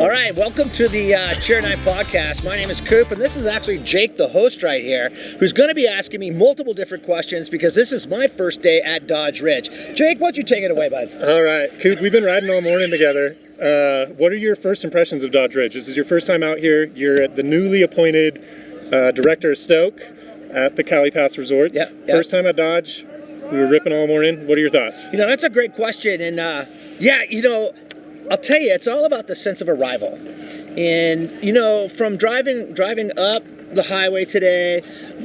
All right, welcome to the Cheer Night podcast. My name is Coop, and this is actually Jake, the host right here, who's going to be asking me multiple different questions because this is my first day at Dodge Ridge. Jake, why don't you take it away, bud? All right, Coop, we've been riding all morning together. What are your first impressions of Dodge Ridge? This is your first time out here. You're the newly appointed director of Stoke at the Cali Pass Resorts. Yep. First time at Dodge. We were ripping all morning. What are your thoughts? That's a great question, and I'll tell you, it's all about the sense of arrival. And, from driving up the highway today,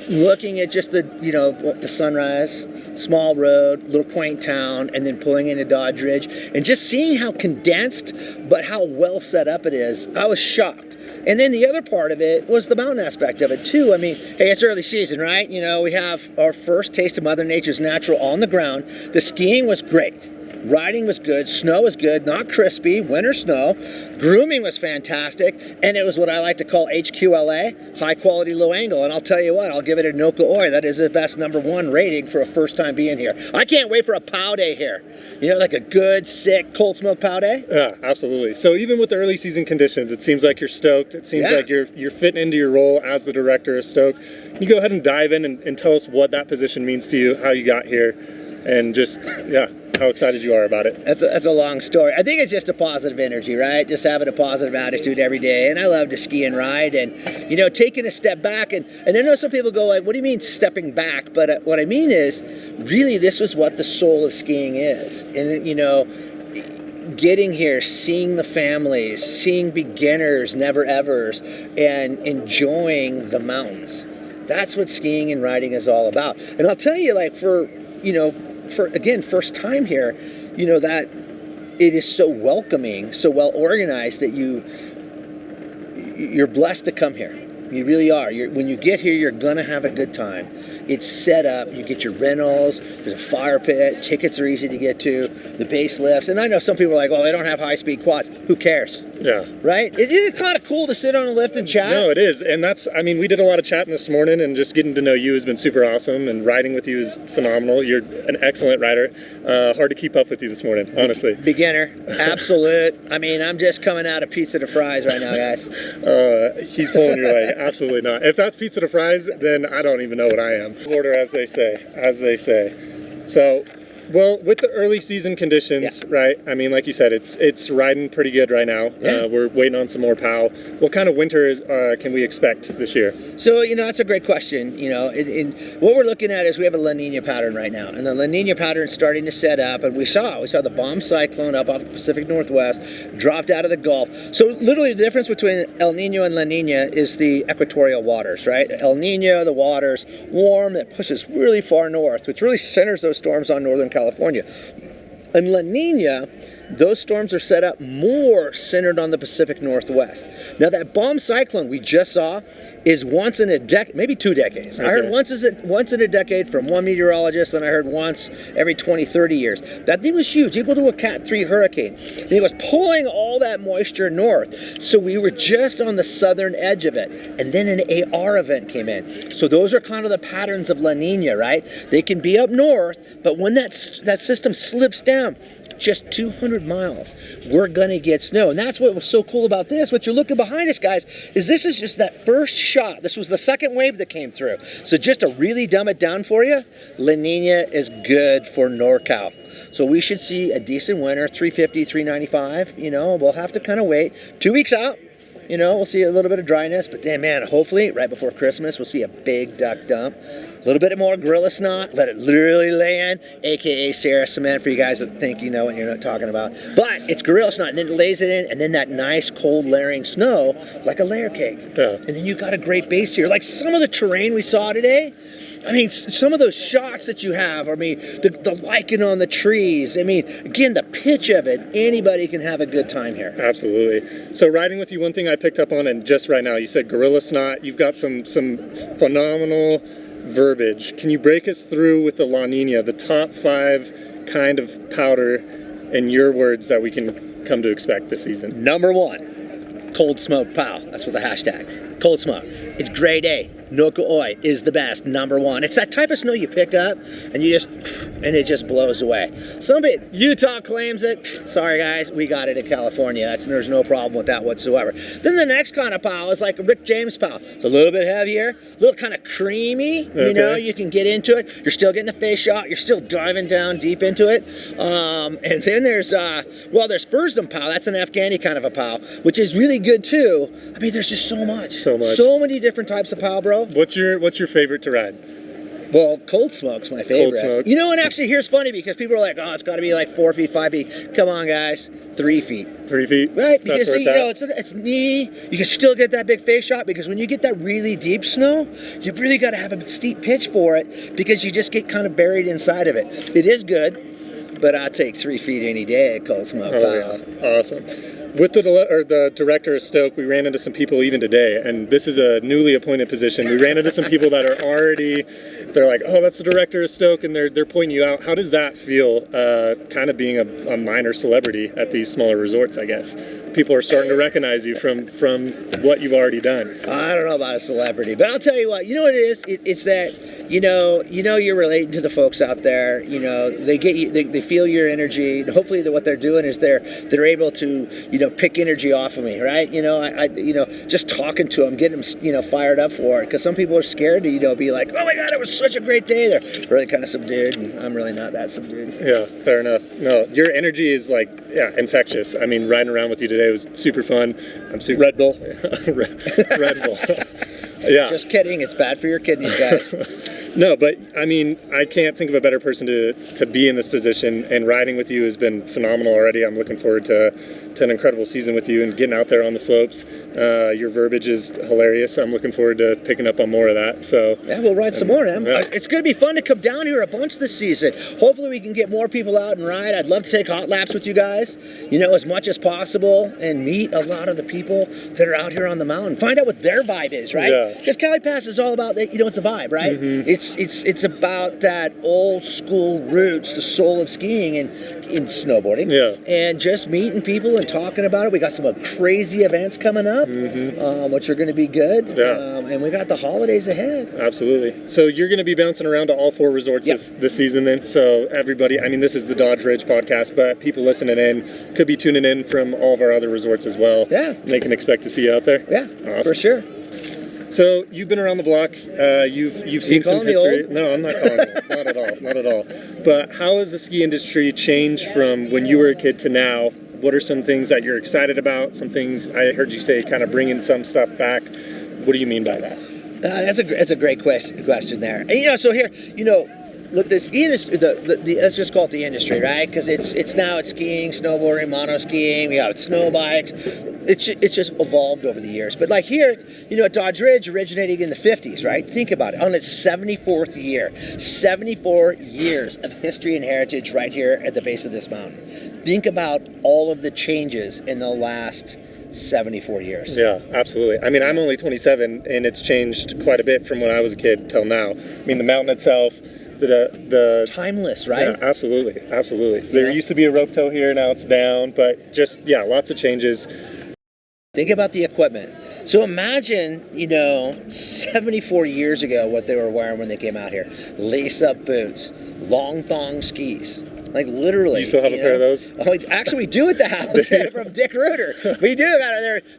looking at just the sunrise, small road, little quaint town, and then pulling into Dodge Ridge, and just seeing how condensed, but how well set up it is, I was shocked. And then the other part of it was the mountain aspect of it, too. I mean, hey, it's early season, right? We have our first taste of Mother Nature's natural on the ground. The skiing was great. Riding was good, snow was good, not crispy, winter snow. Grooming was fantastic, and it was what I like to call HQLA, high quality, low angle. And I'll tell you what, I'll give it a Noka Oi. That is the best #1 rating for a first time being here. I can't wait for a POW day here. Like a good, sick, cold smoke POW day. Yeah, absolutely. So even with the early season conditions, it seems like you're stoked. It seems like you're fitting into your role as the director of Stoke. Can you go ahead and dive in and tell us what that position means to you, how you got here, and just, how excited you are about it. That's a long story. I think it's just a positive energy, right? Just having a positive attitude every day. And I love to ski and ride. And, taking a step back. And I know some people go like, what do you mean stepping back? But what I mean is, really, this was what the soul of skiing is. And, getting here, seeing the families, seeing beginners, never-evers, and enjoying the mountains. That's what skiing and riding is all about. And I'll tell you, for again, first time here, that it is so welcoming, so well organized that you're blessed to come here. You really are. When you get here, you're going to have a good time. It's set up. You get your rentals. There's a fire pit. Tickets are easy to get to. The base lifts. And I know some people are like, well, they don't have high-speed quads. Who cares? Yeah. Right? It's kind of cool to sit on a lift and chat. No, it is. And we did a lot of chatting this morning, and just getting to know you has been super awesome, and riding with you is phenomenal. You're an excellent rider. Hard to keep up with you this morning, honestly. Beginner. Absolute. I'm just coming out of pizza to fries right now, guys. He's pulling your leg. Absolutely not. If that's pizza to fries, then I don't even know what I am. Order, as they say. So, well, with the early season conditions, right? Like you said, it's riding pretty good right now. Yeah. We're waiting on some more POW. What kind of winter can we expect this year? So, that's a great question. What we're looking at is we have a La Nina pattern right now. And the La Nina pattern is starting to set up. And we saw the bomb cyclone up off the Pacific Northwest, dropped out of the Gulf. So literally the difference between El Nino and La Nina is the equatorial waters, right? El Nino, the water's warm, that pushes really far north, which really centers those storms on Northern California. In La Nina, those storms are set up more centered on the Pacific Northwest. Now, that bomb cyclone we just saw is once in a decade, maybe 2 decades. Okay. I heard once in a decade from one meteorologist, and I heard once every 20, 30 years. That thing was huge, equal to a Cat 3 hurricane. And it was pulling all that moisture north. So we were just on the southern edge of it. And then an AR event came in. So those are kind of the patterns of La Nina, right? They can be up north, but when that system slips down, just 200 miles, we're going to get snow. And that's what was so cool about this. What you're looking behind us, guys, is this is just that first shot. This was the second wave that came through. So just to really dumb it down for you, La Nina is good for NorCal. So we should see a decent winter, 350, 395. We'll have to kind of wait 2 weeks out. We'll see a little bit of dryness, but then, man, hopefully right before Christmas, we'll see a big duck dump. A little bit more gorilla snot, let it literally land, a.k.a. Sarah Cement for you guys that think you know what you're not talking about. But it's gorilla snot, and then it lays it in, and then that nice cold layering snow, like a layer cake. Yeah. And then you got a great base here. Like some of the terrain we saw today, some of those shots that you have, the lichen on the trees, again, the pitch of it, anybody can have a good time here. Absolutely. So riding with you, one thing I picked up on, and just right now, you said gorilla snot. You've got some phenomenal verbiage. Can you break us through with the La Nina, the top 5 kind of powder, in your words, that we can come to expect this season? #1, cold smoke POW. That's what the hashtag. Cold smoke. It's grade A. Noka Oi is the best, number one. It's that type of snow you pick up and it just blows away. Utah claims it. Sorry guys, we got it in California. There's no problem with that whatsoever. Then the next kind of pile is like a Rick James pile. It's a little bit heavier, a little kind of creamy. You know, you can get into it. You're still getting a face shot. You're still diving down deep into it. And then there's Fursdom pile. That's an Afghani kind of a pile, which is really good too. I mean, there's just so much. So many different types of pile, bro. What's your favorite to ride? Well, Cold Smoke's my favorite. Cold Smoke. You know, and actually here's funny because people are like, oh, it's got to be like 4 feet, 5 feet. Come on, guys. 3 feet. 3 feet? Right, because That's where it's knee. You can still get that big face shot because when you get that really deep snow, you really got to have a steep pitch for it because you just get kind of buried inside of it. It is good, but I'll take 3 feet any day at Cold Smoke. Yeah. Awesome. With the director of Stoke, we ran into some people even today, and this is a newly appointed position. We ran into some people that are already, they're like, oh, that's the director of Stoke, and they're pointing you out. How does that feel, kind of being a minor celebrity at these smaller resorts, I guess? People are starting to recognize you from what you've already done. I don't know about a celebrity, but I'll tell you what, you know what it is? It's that, you're relating to the folks out there, they get you, they feel your energy, and hopefully what they're doing is they're able to, pick energy off of me, right? I just talking to them, getting them, fired up for it. Because some people are scared to, be like, oh my God, it was such a great day. They're really kind of subdued, and I'm really not that subdued. Yeah, fair enough. No, your energy is infectious. I mean, riding around with you today was super fun. I'm super Red Bull. Red Bull. Yeah. Just kidding. It's bad for your kidneys, guys. No, but I mean, I can't think of a better person to be in this position, and riding with you has been phenomenal already. I'm looking forward to an incredible season with you and getting out there on the slopes. Your verbiage is hilarious. I'm looking forward to picking up on more of that. So yeah, we'll ride some more, man. Yeah. It's going to be fun to come down here a bunch this season. Hopefully we can get more people out and ride. I'd love to take hot laps with you guys, as much as possible, and meet a lot of the people that are out here on the mountain. Find out what their vibe is, right? Yeah. Because Cali Pass is all about, it's a vibe, right? Mm-hmm. It's about that old school roots, the soul of skiing and in snowboarding. Yeah. And just meeting people and talking about it. We got some crazy events coming up, which are going to be good. Yeah. And we got the holidays ahead. Absolutely. So you're going to be bouncing around to all 4 resorts this season then. So everybody, I mean, this is the Dodge Ridge podcast, but people listening in could be tuning in from all of our other resorts as well. Yeah. And they can expect to see you out there. Yeah, awesome. for sure. So you've been around the block. You've seen some history. No, I'm not calling you. Not at all. But how has the ski industry changed from when you were a kid to now? What are some things that you're excited about? Some things I heard you say, kind of bringing some stuff back. What do you mean by that? That's a great question there. And, so here, look, the ski industry, let's just call it the industry, right? Because it's skiing, snowboarding, mono skiing. We got snow bikes. It's just evolved over the years. But like here, at Dodge Ridge, originating in the 50s, right? Think about it. On its 74th year, 74 years of history and heritage right here at the base of this mountain. Think about all of the changes in the last 74 years. Yeah, absolutely. I mean, I'm only 27, and it's changed quite a bit from when I was a kid till now. I mean, the mountain itself, the timeless, right? Yeah, absolutely. There used to be a rope tow here, now it's down, but just lots of changes. Think about the equipment. So imagine, 74 years ago what they were wearing when they came out here. Lace-up boots, long thong skis. Like literally. You still have a pair of those? Oh, actually, we do at the house from Dick Reuter. We do.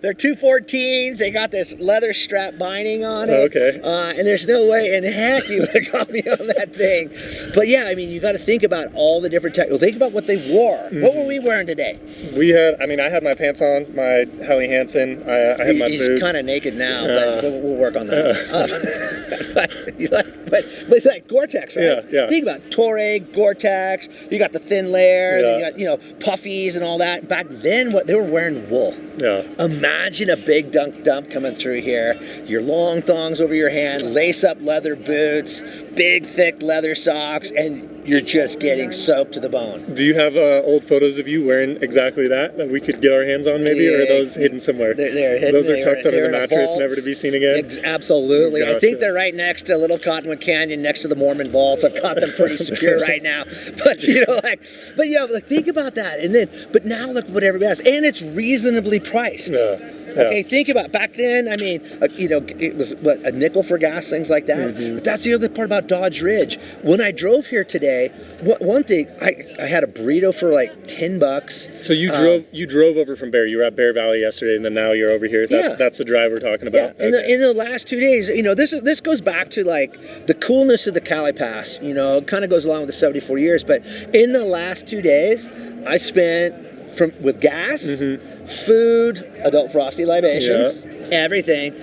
They're 214s. They got this leather strap binding on it. Okay. And there's no way in heck you would have got me on that thing. But yeah, I mean, you got to think about all the different technical. Think about what they wore. Mm-hmm. What were we wearing today? I had my pants on, my Helly Hansen. I had my boots. He's kind of naked now, but we'll work on that. But like Gore-Tex, right? Yeah. Think about it. Torre, Gore-Tex. You got the thin layer. Yeah. You got puffies and all that. Back then, they were wearing wool. Yeah. Imagine a big dunk dump coming through here. Your long thongs over your hand, lace up leather boots, big thick leather socks, and you're just getting soaked to the bone. Do you have old photos of you wearing exactly that we could get our hands on, maybe, or are those hidden somewhere? They're hidden. Those are tucked under the mattress, never to be seen again. Absolutely. Gotcha. I think they're right next to Little Cottonwood Canyon, next to the Mormon vaults. I've got them pretty secure right now. But think about that. And then, but now look what everybody has, and it's reasonably priced. Yeah. Okay, think about back then. I mean, it was a nickel for gas, things like that. But that's the other part about Dodge Ridge. When I drove here today, one thing I had a burrito for like $10. So you drove over from Bear. You were at Bear Valley yesterday, and then now you're over here. That's the drive we're talking about. Yeah. Okay. In the last 2 days, this goes back to like the coolness of the Cali Pass. It kind of goes along with the 74 years. But in the last 2 days, I spent with gas, food, adult frosty libations, everything,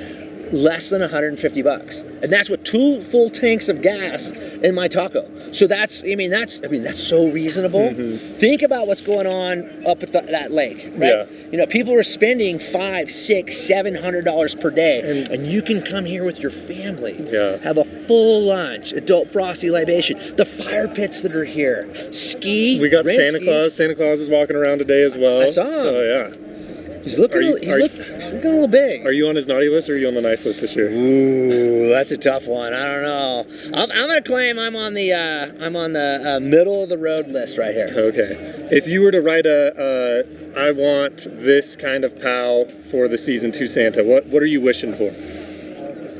less than $150. And that's with 2 full tanks of gas in my taco. So that's so reasonable. Think about what's going on up at that lake, right? Yeah. People are spending $500, $600, $700 per day, and you can come here with your family, have a full lunch, adult frosty libation, the fire pits that are here, ski. We got Santa Claus. Santa Claus is walking around today as well. I saw him. So yeah. He's looking a little big. Are you on his naughty list or are you on the nice list this year? Ooh, that's a tough one. I don't know. I'm going to claim I'm on the middle of the road list right here. Okay. If you were to write I want this kind of POW for the season to Santa, what are you wishing for?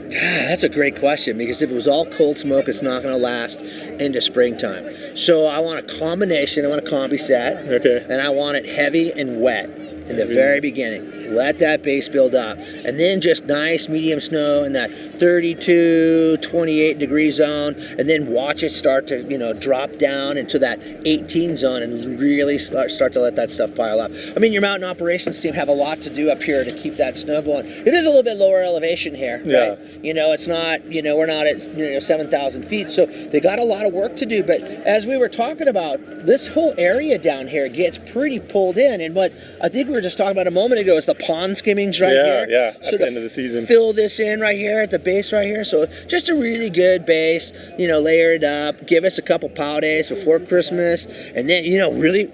That's a great question, because if it was all cold smoke, it's not going to last into springtime. So I want a combination. I want a combi set. Okay. And I want it heavy and wet in the very beginning. Let that base build up. And then just nice medium snow in that 32, 28 degree zone. And then watch it start to, drop down into that 18 zone and really start to let that stuff pile up. I mean, your mountain operations team have a lot to do up here to keep that snow going. It is a little bit lower elevation here, right? It's not, we're not at 7,000 feet. So they got a lot of work to do. But as we were talking about, this whole area down here gets pretty pulled in. And what I think we were just talking about a moment ago is the pond skimmings right here. Yeah, so at the end of the season. Fill this in right here at the base right here. So just a really good base, layer it up, give us a couple POW days before Christmas. And then, really,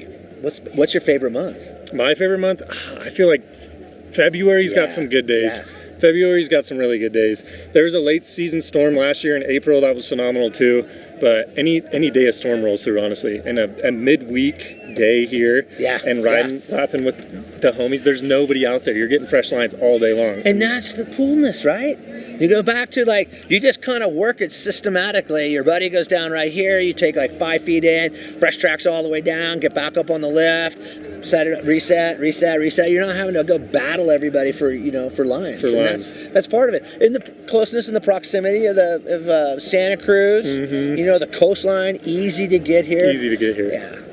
what's your favorite month? My favorite month? I feel like February's got some good days. Yeah. February's got some really good days. There was a late season storm last year in April that was phenomenal too. But any day a storm rolls through, honestly, and a midweek day here, and lapping with the homies, there's nobody out there. You're getting fresh lines all day long. And that's the coolness, right? You go back to you just kind of work it systematically. Your buddy goes down right here. You take 5 feet in, fresh tracks all the way down, get back up on the lift, set it up, reset. You're not having to go battle everybody for lines. That's part of it. In the closeness and the proximity of Santa Cruz, the coastline, easy to get here.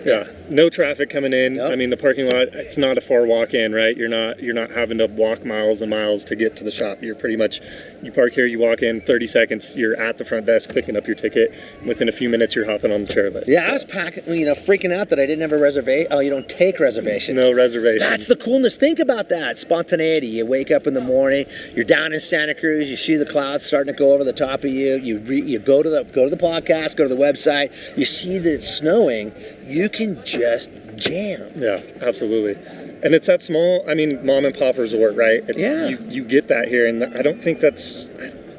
Yeah. No traffic coming in. Nope. I mean, the parking lot, it's not a far walk in, right? You're not having to walk miles and miles to get to the shop. You're pretty much, you park here, you walk in, 30 seconds, you're at the front desk picking up your ticket. Within a few minutes, you're hopping on the chairlift. Yeah, I was freaking out that I didn't have a reservation. Oh, you don't take reservations. No reservations. That's the coolness. Think about that. Spontaneity. You wake up in the morning, you're down in Santa Cruz, you see the clouds starting to go over the top of you. You go to the podcast, go to the website, you see that it's snowing, you can just jam. Yeah, absolutely. And it's that small, mom and pop resort, right? You get that here, and I don't think that's,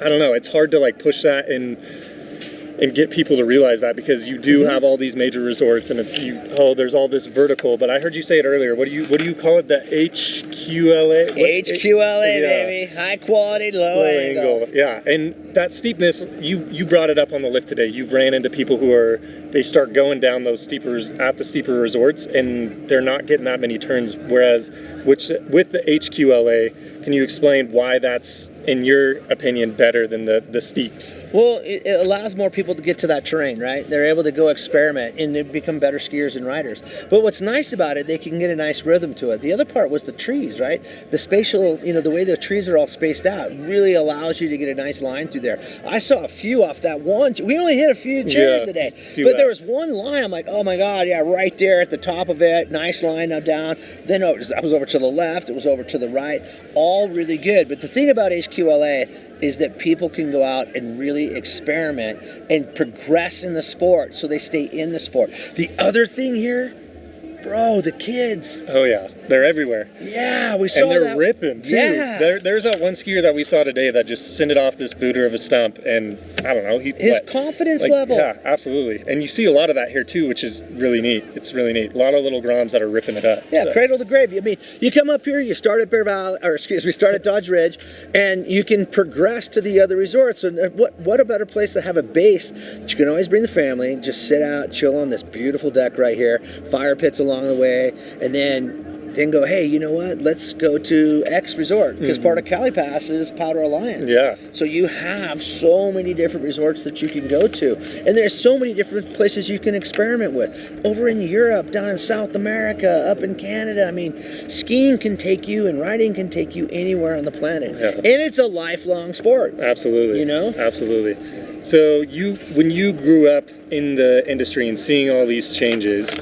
I don't know, it's hard to push that and get people to realize that, because you do have all these major resorts, and there's all this vertical. But I heard you say it earlier. What do you call it? The HQLA? HQLA, baby. High quality, low angle. Yeah, and that steepness, you brought it up on the lift today. You've ran into people who they start going down those steepers at the steeper resorts, and they're not getting that many turns. Whereas with the HQLA, can you explain why that's, in your opinion, better than the steeps? Well, it allows more people to get to that terrain, right? They're able to go experiment, and they become better skiers and riders. But what's nice about it, they can get a nice rhythm to it. The other part was the trees, right? The spatial, the way the trees are all spaced out really allows you to get a nice line through there. I saw a few off that one. We only hit a few chairs today, but there was one line. I'm like, oh my God, right there at the top of it. Nice line up down. Then I was over to the left. It was over to the right. All really good. But the thing about HQLA is that people can go out and really experiment and progress in the sport, so they stay in the sport. The other thing here, bro, the kids. Oh yeah, They're everywhere. Yeah, we saw and they're that. ripping too. Yeah. There's that one skier that we saw today that just sent it off this booter of a stump, and I don't know, his confidence level. Yeah, absolutely. And you see a lot of that here too, which is really neat. It's really neat. A lot of little Groms that are ripping it up. Yeah, so. cradle to grave. I mean, you come up here, you start at Bear Valley, start at Dodge Ridge, and you can progress to the other resorts. And what a better place to have a base that you can always bring the family, just sit out, chill on this beautiful deck right here, fire pits along the way, and then go, hey, you know what? Let's go to X resort, because part of Cali Pass is Powder Alliance. Yeah. So you have so many different resorts that you can go to, and there's so many different places you can experiment with. Over in Europe, down in South America, up in Canada. I mean, skiing can take you, and riding can take you anywhere on the planet, and it's a lifelong sport. Absolutely. You know? Absolutely. So when you grew up in the industry and seeing all these changes,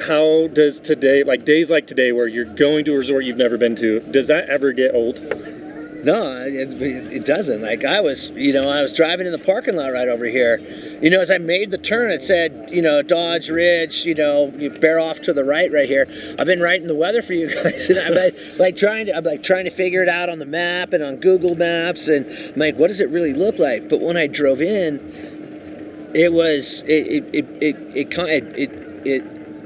how does today, like days like today where you're going to a resort you've never been to, does that ever get old? No, it doesn't. Like I was driving in the parking lot right over here. As I made the turn, it said, Dodge Ridge, you bear off to the right here. I've been writing the weather for you guys, and I'm trying to figure it out on the map and on Google Maps, and I'm like, what does it really look like? But when I drove in, it was it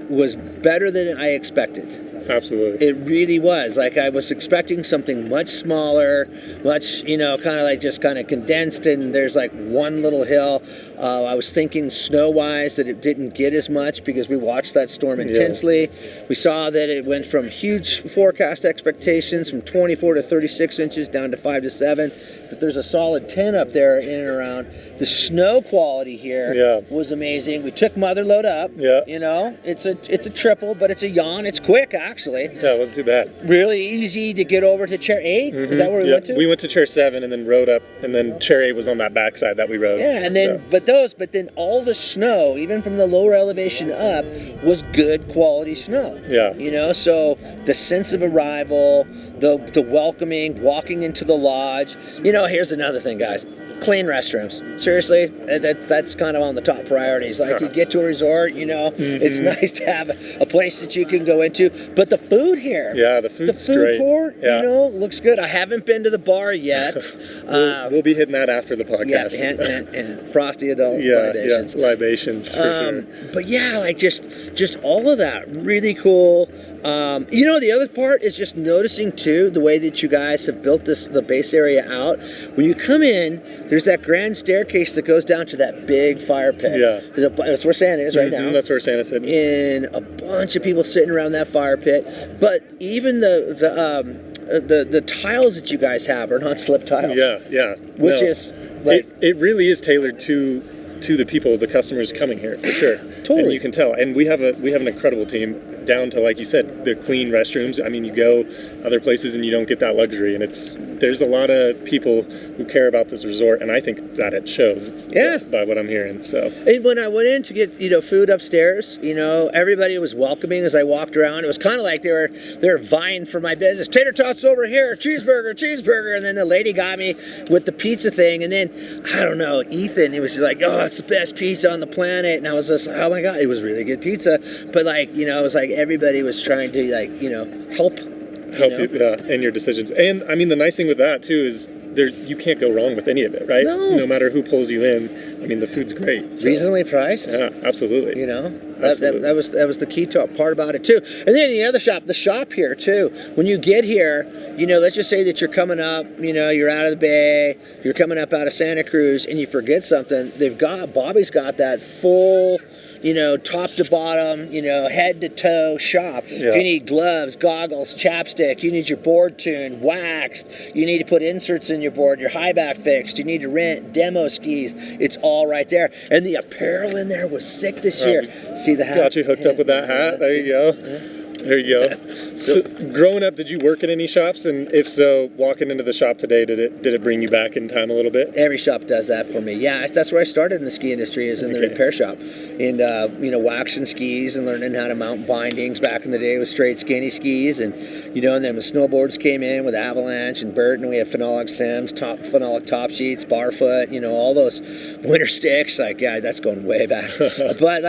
was better than I expected. Absolutely. It really was. Like I was expecting something much smaller, much, kind of like just kind of condensed, and there's like one little hill. I was thinking snow-wise that it didn't get as much because we watched that storm intensely. Yeah. We saw that it went from huge forecast expectations from 24 to 36 inches down to 5 to 7. But there's a solid 10 up there in and around. The snow quality here was amazing. We took Motherlode up. Yeah. It's a triple, but it's a yawn. It's quick, actually. Yeah, it wasn't too bad. Really easy to get over to Chair 8. Mm-hmm. Is that where we went to? We went to Chair 7 and then rode up, and then Chair 8 was on that backside that we rode. Yeah, and then but then all the snow, even from the lower elevation up, was good quality snow. Yeah. So the sense of arrival, the welcoming, walking into the lodge. Here's another thing, guys. Clean restrooms. Seriously, that's kind of on the top priorities. Like you get to a resort, it's nice to have a place that you can go into. But the food here. Yeah, the food's great. The food court, looks good. I haven't been to the bar yet. We'll be hitting that after the podcast. Yeah, and frosty adult libations. Yeah, libations for sure. But yeah, like just all of that, really cool. The other part is just noticing too the way that you guys have built the base area out. When you come in, there's that grand staircase that goes down to that big fire pit. Yeah, that's where Santa is right now. That's where Santa's sitting. And a bunch of people sitting around that fire pit. But even the tiles that you guys have are not slip tiles. Yeah. Which is like it really is tailored to the people, the customers coming here for sure. Totally. And you can tell. And we have an incredible team, down to, like you said, the clean restrooms. I mean, you go other places and you don't get that luxury, and there's a lot of people who care about this resort, and I think that it shows. By what I'm hearing. So. And when I went in to get food upstairs, everybody was welcoming as I walked around. It was kind of like they were vying for my business. Tater tots over here, cheeseburger, and then the lady got me with the pizza thing, and then I don't know, Ethan, he was just like, oh, it's the best pizza on the planet, and I was just like, oh my god, it was really good pizza, but it was like everybody was trying to help you in your decisions. And I mean, the nice thing with that too is you can't go wrong with any of it, right? No matter who pulls you in. I mean, the food's great. So. Reasonably priced. Yeah, absolutely. Absolutely. That was the key part about it too. And then the shop here too. When you get here, let's just say that you're coming up, you're out of the bay, you're coming up out of Santa Cruz, and you forget something. Bobby's got that full, top to bottom, head to toe shop. Yeah. If you need gloves, goggles, chapstick, you need your board tuned, waxed, you need to put inserts in your board, your high back fixed, you need to rent demo skis. It's all right there. And the apparel in there was sick this year. See the hat? Got you hooked up with that hat. There you go. Yeah. There you go. So, growing up, did you work in any shops? And if so, walking into the shop today, did it bring you back in time a little bit? Every shop does that for me. Yeah, that's where I started in the ski industry, is in the repair shop. And, waxing skis and learning how to mount bindings back in the day with straight skinny skis. And, and then when snowboards came in with Avalanche and Burt, and we had phenolic Sims, phenolic top sheets, barfoot, all those winter sticks. Like, yeah, that's going way back. But,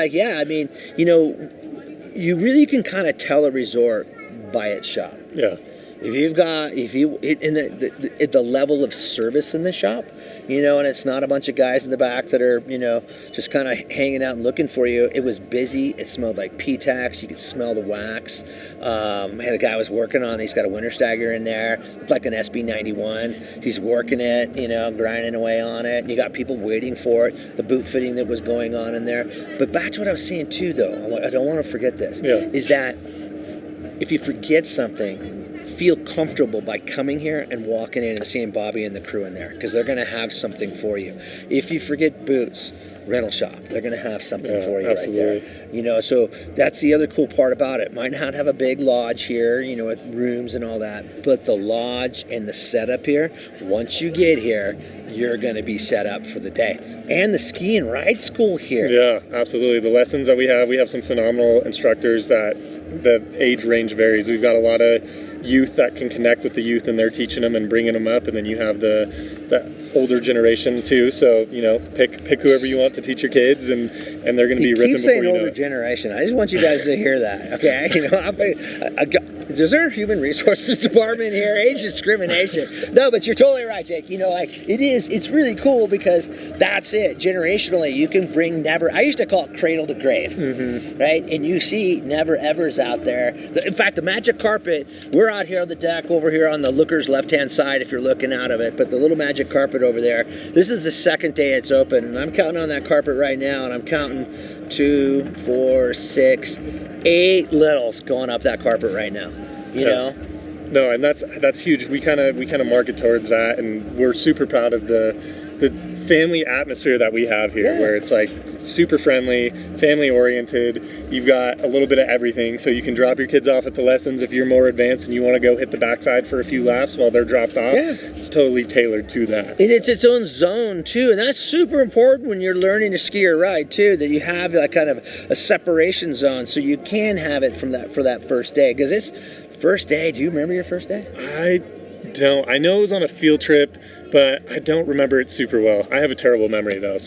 you really can kind of tell a resort by its shop. Yeah. If you've got, in the level of service in the shop, you know, and it's not a bunch of guys in the back that are, you know, just kind of hanging out and looking for you. It was busy. It smelled like P-Tax. You could smell the wax. The guy was working on, he's got a winter stagger in there. It's like an SB91. He's working it, you know, grinding away on it. And you got people waiting for it, the boot fitting that was going on in there. But back to what I was saying too, though, I don't want to forget this, is that if you forget something, feel comfortable by coming here and walking in and seeing Bobby and the crew in there, because they're going to have something for you. If you forget boots, rental shop, they're going to have something for you absolutely. right there. You know, so that's the other cool part about it. Might not have a big lodge here, you know, with rooms and all that, but the lodge and the setup here, once you get here, you're going to be set up for the day. And the ski and ride school here. Yeah, absolutely. The lessons that we have some phenomenal instructors that the age range varies. We've got a lot of youth that can connect with the youth, and they're teaching them and bringing them up, and then you have the older generation too. So, you know, pick whoever you want to teach your kids, and they're going to be ripping before you know it. Keep saying older generation. I just want you guys to hear that, okay? You know, is there a human resources department here? Age discrimination. No, but you're totally right, Jake. You know, like, it's really cool because that's it. Generationally, you can bring I used to call it cradle to grave, right? And you see never evers out there. In fact, the magic carpet, we're out here on the deck over here on the looker's left-hand side if you're looking out of it, but the little magic carpet over there, this is the second day it's open, and I'm counting on that carpet right now, and I'm counting 2, 4, 6, 8 littles going up that carpet right now. You know? No, and that's huge. We kind of market towards that, and we're super proud of the family atmosphere that we have here, where it's like super friendly, family oriented. You've got a little bit of everything, so you can drop your kids off at the lessons if you're more advanced and you want to go hit the backside for a few laps while they're dropped off. It's totally tailored to that. And it's its own zone too, and that's super important when you're learning to ski or ride too, that you have that kind of a separation zone, so you can have it for that first day. Because it's first day. Do you remember your first day? I don't. I know it was on a field trip, but I don't remember it super well. I have a terrible memory though,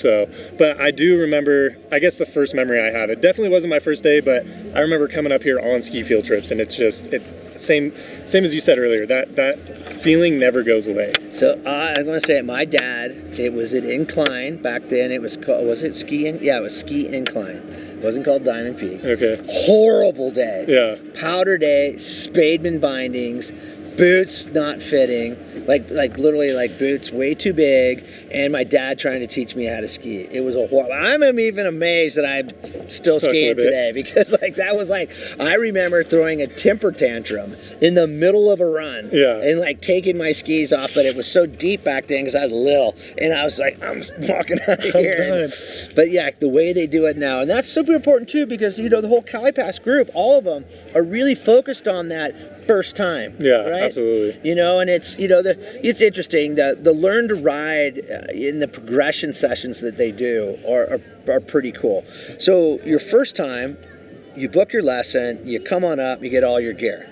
but I do remember, I guess the first memory I have, it definitely wasn't my first day, but I remember coming up here on ski field trips, and it's just, same as you said earlier, that feeling never goes away. So I'm going to say it, my dad, it was an incline back then. It was called, was it ski? Yeah, it was ski incline. It wasn't called Diamond Peak. Okay. Horrible day. Yeah. Powder day, Spademan bindings, boots not fitting, like literally like boots way too big, and my dad trying to teach me how to ski. It was a horrible. I'm even amazed that I'm still skiing today, because like that was like, I remember throwing a temper tantrum in the middle of a run, and like taking my skis off, but it was so deep back then because I was little, and I was like, I'm walking out of here. But yeah, the way they do it now, and that's super important too, because you know the whole Cali Pass group, all of them are really focused on that first time. Yeah, right? Absolutely. You know, and it's, you know, it's interesting that the learn to ride in the progression sessions that they do are pretty cool. So your first time, you book your lesson, you come on up, you get all your gear.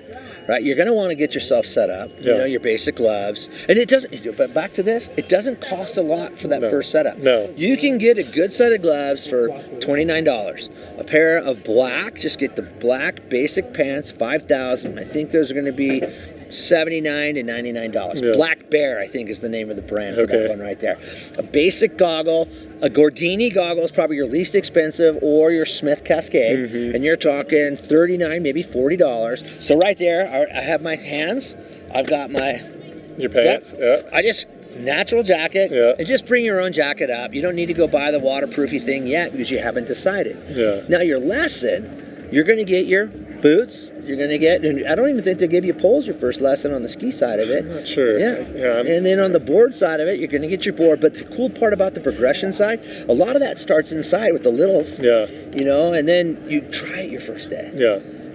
Right, you're going to want to get yourself set up, you know, your basic gloves. And it doesn't, but back to this, it doesn't cost a lot for that first setup. No. You can get a good set of gloves for $29. A pair of black, just get the black basic pants, $5,000. I think those are going to be $79 to $99. Yeah. Black Bear, I think, is the name of the brand for that one right there. A basic goggle, a Gordini goggle is probably your least expensive, or your Smith Cascade, and you're talking $39, maybe $40. So right there, I have my hands. I've got your pants. I just natural jacket, and just bring your own jacket up. You don't need to go buy the waterproofy thing yet because you haven't decided. Now your lesson, you're going to get your boots. You're going to get, and I don't even think they give you poles your first lesson on the ski side of it. I'm not sure. And then on the board side of it, you're going to get your board. But the cool part about the progression side, a lot of that starts inside with the littles. You know, and then you try it your first day.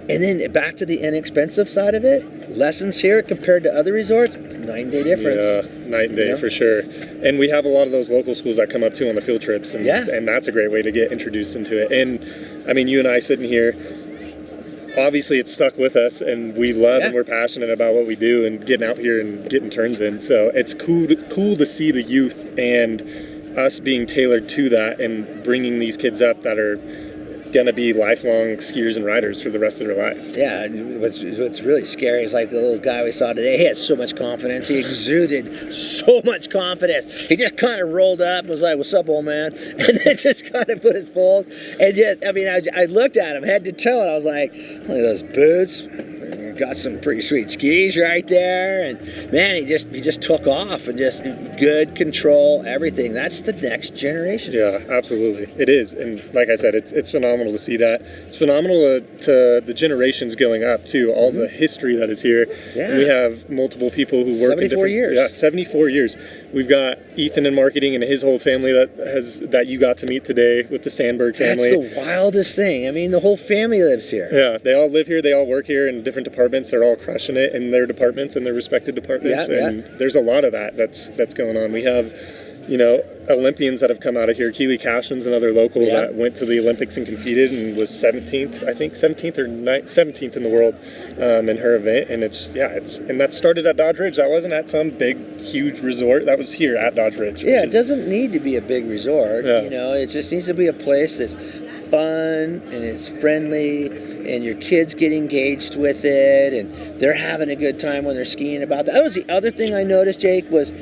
And then back to the inexpensive side of it, lessons here compared to other resorts, 9-day difference. Yeah, night and day for sure. And we have a lot of those local schools that come up too on the field trips, and that's a great way to get introduced into it. And I mean, you and I sitting here, obviously it's stuck with us, and we love and we're passionate about what we do and getting out here and getting turns in. So it's cool to see the youth and us being tailored to that and bringing these kids up that are going to be lifelong skiers and riders for the rest of their life. Yeah, what's really scary is like the little guy we saw today. He had so much confidence. He exuded so much confidence. He just kind of rolled up and was like, "What's up, old man?" And then just kind of put his poles and just, I mean, I looked at him head to toe and I was like, "Look at those boots. Got some pretty sweet skis right there," and man, he just took off and just good control, everything. That's the next generation. Yeah, absolutely, it is. And like I said, it's phenomenal to see that. It's phenomenal to the generations going up too. All the history that is here. Yeah. And we have multiple people who work in 74 years. Yeah, 74 years. We've got Ethan in marketing and his whole family that you got to meet today with the Sandberg family. That's the wildest thing. I mean, the whole family lives here. Yeah, they all live here. They all work here in different departments. They're all crushing it in their departments and their respective departments. Yeah, and there's a lot of that's going on. We have, Olympians that have come out of here. Keely Cashman's another local that went to the Olympics and competed and was 17th in the world in her event. And and that started at Dodge Ridge. That wasn't at some big, huge resort. That was here at Dodge Ridge. Yeah, it doesn't need to be a big resort. Yeah. It just needs to be a place that's fun and it's friendly and your kids get engaged with it and they're having a good time when they're skiing about that. That was the other thing I noticed, Jake, was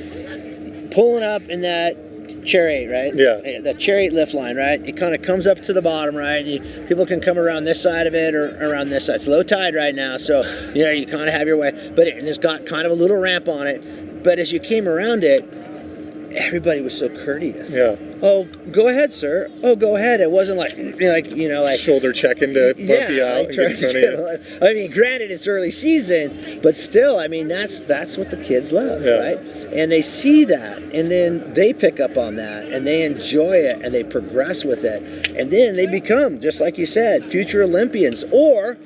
pulling up in that Chariot, right? Yeah. The Chariot lift line, right? It kind of comes up to the bottom, right? And people can come around this side of it or around this side. It's low tide right now, so you kind of have your way. But it's got kind of a little ramp on it. But as you came around it, everybody was so courteous. Yeah. Oh, go ahead, sir. Oh, go ahead. It wasn't like shoulder checking to bump you out. I mean, granted, it's early season, but still, I mean, that's what the kids love, right? And they see that, and then they pick up on that, and they enjoy it, and they progress with it, and then they become, just like you said, future Olympians, or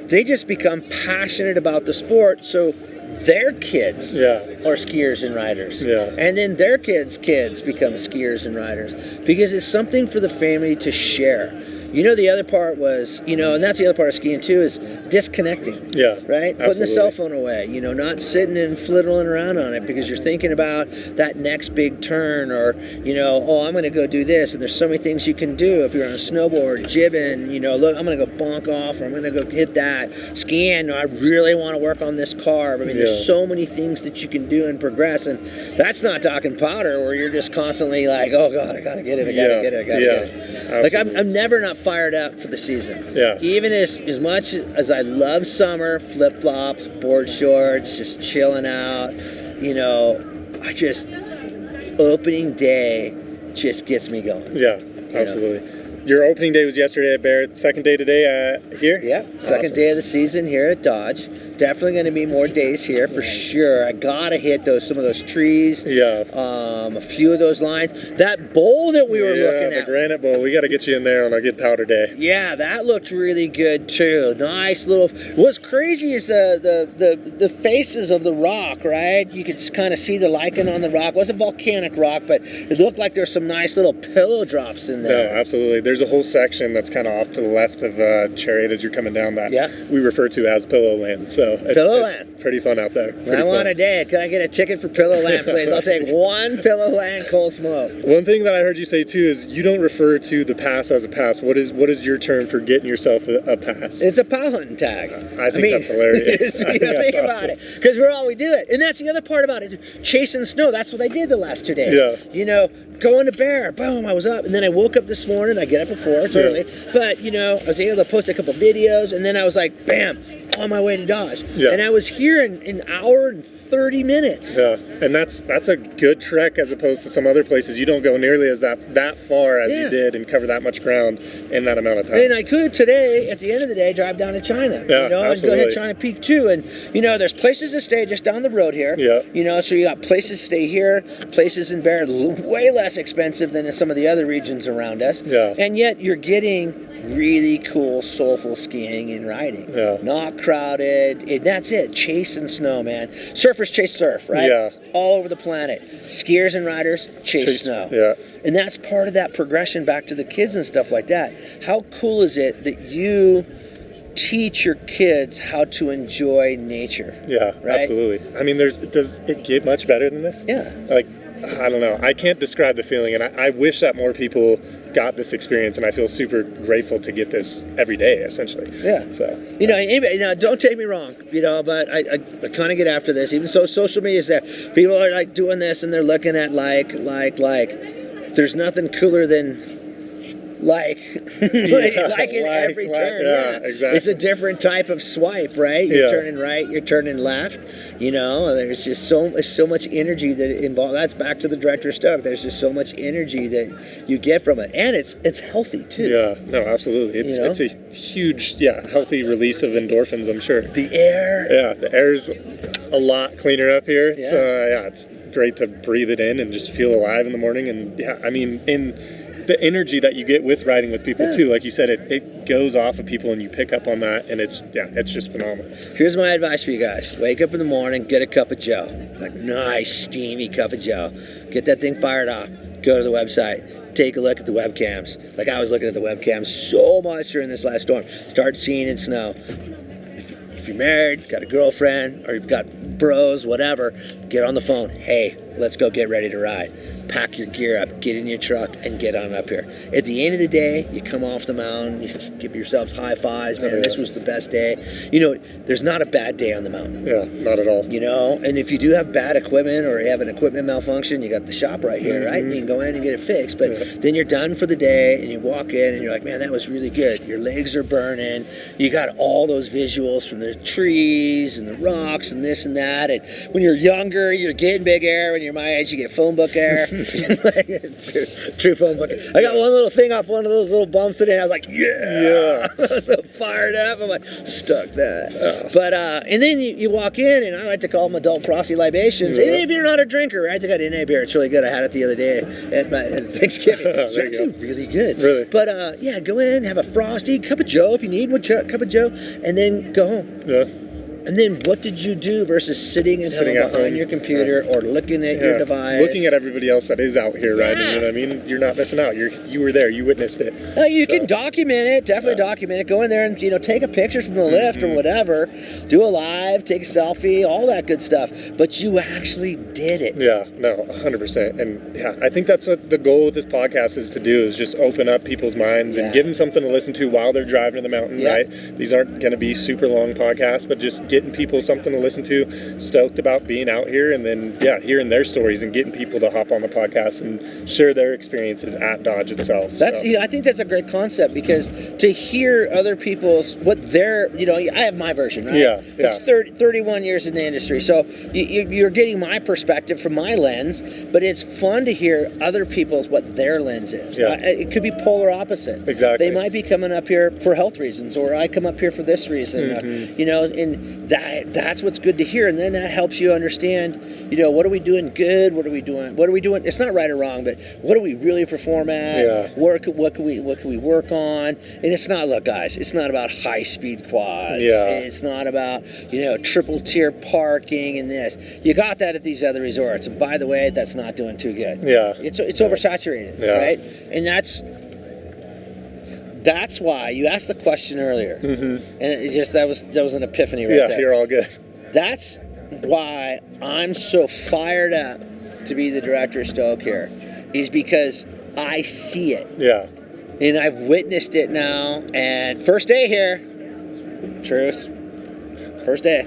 they just become passionate about the sport, so their kids are skiers and riders. Yeah. And then their kids' become skiers and riders because it's something for the family to share. The other part was, and that's the other part of skiing too, is disconnecting. Yeah. Right? Absolutely. Putting the cell phone away, not sitting and fiddling around on it because you're thinking about that next big turn or, I'm going to go do this. And there's so many things you can do if you're on a snowboard, jibbing, look, I'm going to go bonk off or I'm going to go hit that. Skiing, I really want to work on this carve. I mean, there's so many things that you can do and progress. And that's not talking powder where you're just constantly like, oh, God, I got to get it. I got to get it. I got to get it. Absolutely. Like, I'm never not fired up for the season. Yeah. Even as much as I love summer, flip-flops, board shorts, just chilling out, opening day just gets me going. Yeah, absolutely. Your opening day was yesterday at Barrett. Second day today here? Yep. Second day of the season here at Dodge. Definitely going to be more days here for sure. I got to hit some of those trees. Yeah. A few of those lines. That bowl that we were looking at. at. The granite bowl. We got to get you in there on a good powder day. Yeah, that looked really good too. Nice little. What's crazy is the faces of the rock, right? You could kind of see the lichen on the rock. It wasn't volcanic rock, but it looked like there's some nice little pillow drops in there. No, absolutely. There's a whole section that's kind of off to the left of Chariot as you're coming down that we refer to as Pillow Land. So it's pretty fun out there. I want a day. Can I get a ticket for Pillow Land, please? I'll take one Pillow Land cold smoke. One thing that I heard you say too is you don't refer to the pass as a pass. What is your term for getting yourself a pass? It's a pile hunting tag. I think that's hilarious. Think about it, because we do it, and that's the other part about it. Chasing snow. That's what I did the last 2 days. Yeah. Going to Bear, boom, I was up, and then I woke up this morning. I get up before, it's early, but I was able to post a couple videos, and then I was like, bam, on my way to Dodge, and I was here in an hour and 30 minutes. Yeah, and that's a good trek as opposed to some other places. You don't go nearly as that far as you did and cover that much ground in that amount of time. And I could today, at the end of the day, drive down to China. Yeah, and go hit China Peak too. And there's places to stay just down the road here. Yeah. So you got places to stay here, places in Bear, way less expensive than in some of the other regions around us. Yeah. And yet you're getting really cool, soulful skiing and riding. Yeah. Not crowded. That's it. Chasing snow, man. Surfers chase surf, right? Yeah. All over the planet. Skiers and riders chase snow. Yeah. And that's part of that progression back to the kids and stuff like that. How cool is it that you teach your kids how to enjoy nature? Yeah, right? absolutely. I mean, does it get much better than this? Yeah. Like, I don't know. I can't describe the feeling, and I wish that more people got this experience, and I feel super grateful to get this every day, essentially. Yeah. So anybody, don't take me wrong, but I kind of get after this. Even so, social media is there. People are like doing this, and they're looking at like. There's nothing cooler than like in every turn. Yeah, exactly. It's a different type of swipe, right? You're turning right, you're turning left. There's just so much energy that involved. That's back to the director stuff. There's just so much energy that you get from it, and it's healthy too. Yeah, no, absolutely. It's a huge, healthy release of endorphins, I'm sure. The air. Yeah, the air's a lot cleaner up here. It's it's great to breathe it in and just feel alive in the morning. And in the energy that you get with riding with people too, like you said, it goes off of people and you pick up on that, and it's just phenomenal. Here's my advice for you guys: wake up in the morning, get a cup of Joe, like nice steamy cup of Joe, get that thing fired off, go to the website, take a look at the webcams. Like I was looking at the webcams so much during this last storm. Start seeing it snow. If you're married, got a girlfriend, or you've got bros, whatever, get on the phone. Hey, let's go get ready to ride. Pack your gear up, get in your truck, and get on up here. At the end of the day, you come off the mountain, you give yourselves high fives, man, this was the best day. There's not a bad day on the mountain. Yeah, not at all. And if you do have bad equipment or you have an equipment malfunction, you got the shop right here, right? And you can go in and get it fixed. But then you're done for the day, and you walk in, and you're like, man, that was really good. Your legs are burning. You got all those visuals from the trees and the rocks and this and that. And when you're younger, you're getting big air. When you're my age, you get phone book air. True phone book. I got one little thing off one of those little bumps today, and I was like, yeah. I was so fired up. I'm like, stuck that. But and then you walk in, and I like to call them adult frosty libations. And if you're not a drinker, right? They got NA beer. It's really good. I had it the other day at Thanksgiving. It's actually really good. Really? But go in, have a frosty, cup of Joe if you need one, cup of Joe, and then go home. Yeah. And then what did you do versus sitting at home behind your computer or looking at your device? Looking at everybody else that is out here riding, you know what I mean? You're not missing out. You were there. You witnessed it. You can document it. Definitely document it. Go in there and take a picture from the lift or whatever. Do a live, take a selfie, all that good stuff. But you actually did it. Yeah, no, 100%. And I think that's what the goal with this podcast is to do, is just open up people's minds and give them something to listen to while they're driving to the mountain, right? These aren't going to be super long podcasts, but just getting people something to listen to, stoked about being out here, and then hearing their stories and getting people to hop on the podcast and share their experiences at Dodge itself. I think that's a great concept, because to hear other people's I have my version, right? It's 31 years in the industry, so you're getting my perspective from my lens, but it's fun to hear other people's what their lens is. It could be polar opposite. Exactly. They might be coming up here for health reasons, or I come up here for this reason. And that's what's good to hear, and then that helps you understand, what are we doing good, what are we doing, it's not right or wrong, but what do we really perform at, what can we work on. And it's not, look guys, it's not about high speed quads, it's not about triple tier parking and this. You got that at these other resorts, and by the way, that's not doing too good. It's oversaturated, right? And that's why you asked the question earlier, and that was an epiphany right there. Yeah, you're all good. That's why I'm so fired up to be the director of Stoke here, is because I see it. Yeah. And I've witnessed it now, and first day here, truth, first day.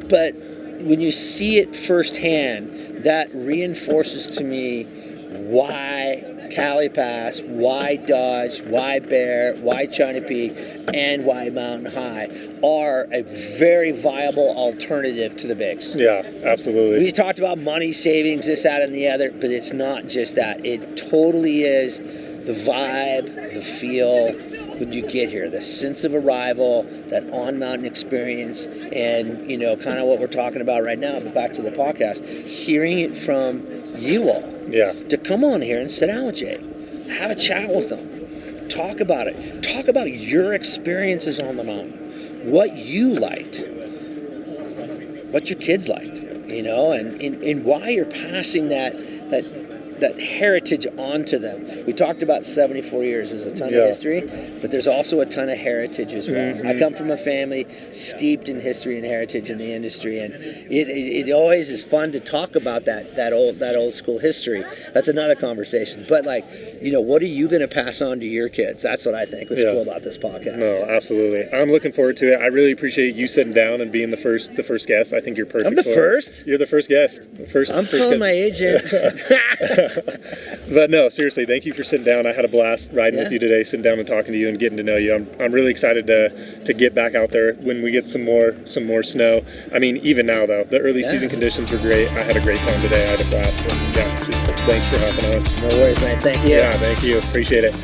But when you see it firsthand, that reinforces to me why Cali Pass, why Dodge, why Bear, why China Peak, and why Mountain High are a very viable alternative to the bigs. Yeah, absolutely. We talked about money savings, this, that, and the other, but it's not just that. It totally is the vibe, the feel when you get here, the sense of arrival, that on-mountain experience, and kind of what we're talking about right now, but back to the podcast, hearing it from you all. Yeah. To come on here and sit down with Jay, have a chat with them, talk about it, talk about your experiences on the mountain, what you liked, what your kids liked, and why you're passing that that heritage onto them. We talked about 74 years. There's a ton of history, but there's also a ton of heritage as well. I come from a family steeped in history and heritage in the industry, and it always is fun to talk about that old school history. That's another conversation. But like, what are you going to pass on to your kids? That's what I think was cool about this podcast. No, absolutely. I'm looking forward to it. I really appreciate you sitting down and being the first guest. I think you're perfect. I'm the first. You're the first guest. I'm calling my agent. But no, seriously, thank you for sitting down. I had a blast riding with you today, sitting down and talking to you and getting to know you. I'm really excited to get back out there when we get some more snow. I mean, even now though, the early season conditions were great. I had a great time today. I had a blast. And just thanks for hopping on. No worries, man. Thank you. Yeah, thank you. Appreciate it.